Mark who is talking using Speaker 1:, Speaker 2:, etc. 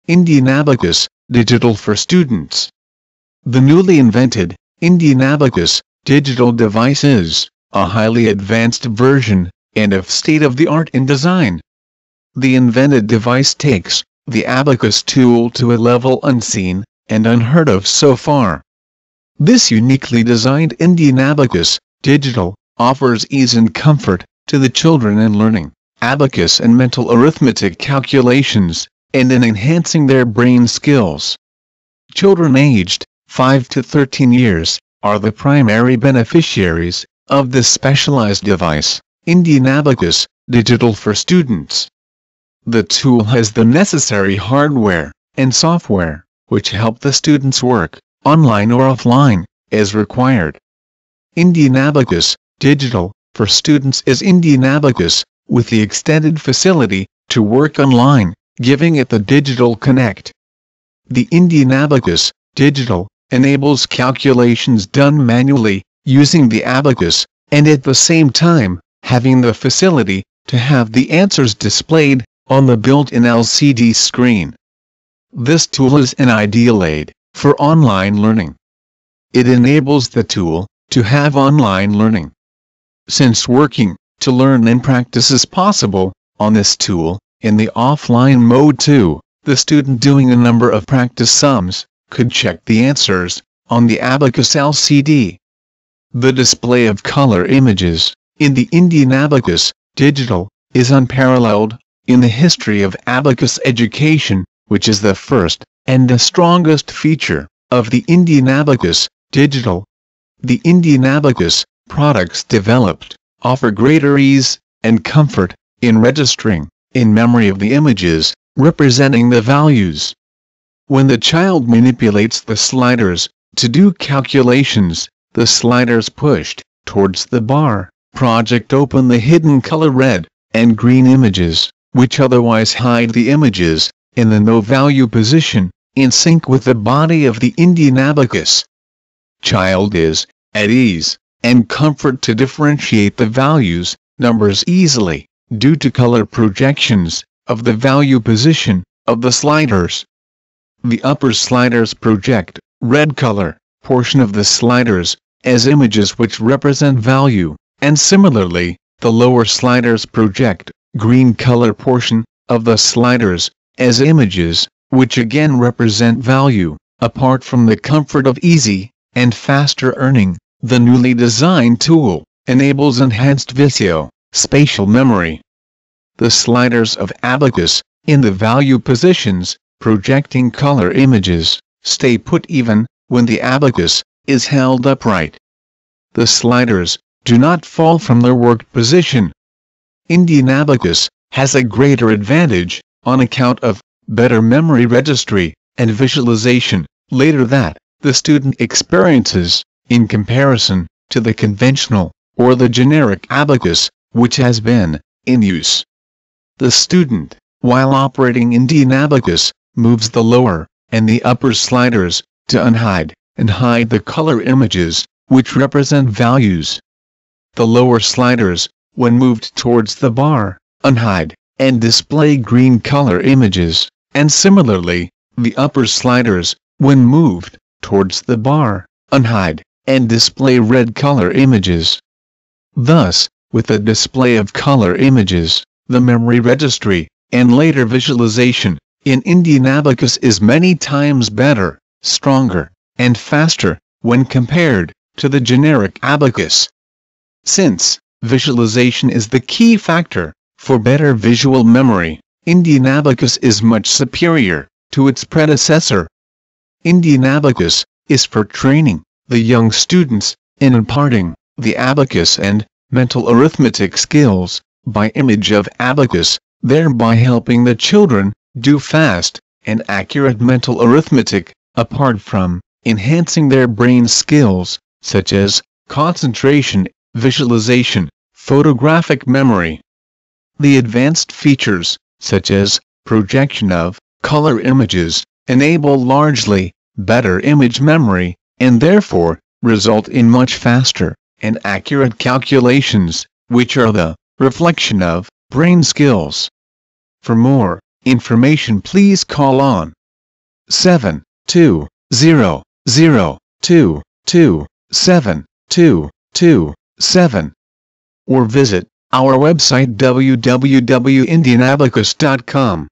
Speaker 1: Indian Abacus, digital for students. The newly invented Indian Abacus digital device is a highly advanced version and of state-of-the-art in design. The invented device takes the abacus tool to a level unseen and unheard of so far. This uniquely designed Indian Abacus digital offers ease and comfort to the children in learning abacus and mental arithmetic calculations, and in enhancing their brain skills. Children aged 5 to 13 years are the primary beneficiaries of this specialized device, Indian Abacus, digital for students. The tool has the necessary hardware and software, which help the students work, online or offline, as required. Indian Abacus, digital, for students is Indian Abacus, with the extended facility to work online, giving it the digital connect. The Indian Abacus, digital, enables calculations done manually, using the abacus, and at the same time, having the facility to have the answers displayed on the built-in LCD screen. This tool is an ideal aid for online learning. It enables the tool to have online learning. Since working to learn and practice is possible on this tool, in the offline mode too, the student doing a number of practice sums could check the answers on the abacus LCD. The display of color images in the Indian Abacus digital is unparalleled in the history of abacus education, which is the first and the strongest feature of the Indian Abacus digital. The Indian Abacus products developed offer greater ease and comfort in registering in memory of the images representing the values. When the child manipulates the sliders to do calculations, the sliders pushed towards the bar project open the hidden color red and green images, which otherwise hide the images in the no-value position, in sync with the body of the Indian Abacus. Child is at ease and comfort to differentiate the values, numbers easily, due to color projections of the value position of the sliders. The upper sliders project red color portion of the sliders as images which represent value, and similarly, the lower sliders project green color portion of the sliders as images which again represent value. Apart from the comfort of easy and faster earning, the newly designed tool enables enhanced spatial memory. The sliders of abacus, in the value positions, projecting color images, stay put even when the abacus is held upright. The sliders do not fall from their worked position. Indian Abacus has a greater advantage on account of better memory registry and visualization later that the student experiences in comparison to the conventional or the generic abacus which has been in use. The student, while operating Indian Abacus, moves the lower and the upper sliders to unhide and hide the color images which represent values. The lower sliders, when moved towards the bar, unhide and display green color images, and similarly, the upper sliders, when moved towards the bar, unhide and display red color images. Thus, with the display of color images, the memory registry and later visualization in Indian Abacus is many times better, stronger, and faster when compared to the generic abacus. Since visualization is the key factor for better visual memory, Indian Abacus is much superior to its predecessor. Indian Abacus is for training the young students in imparting the abacus and mental arithmetic skills by image of abacus, thereby helping the children do fast and accurate mental arithmetic, apart from enhancing their brain skills, such as concentration, visualization, photographic memory. The advanced features, such as projection of color images, enable largely better image memory, and therefore result in much faster and accurate calculations, which are the reflection of brain skills. For more information please call on 72002272227 or visit our website www.indianabacus.com.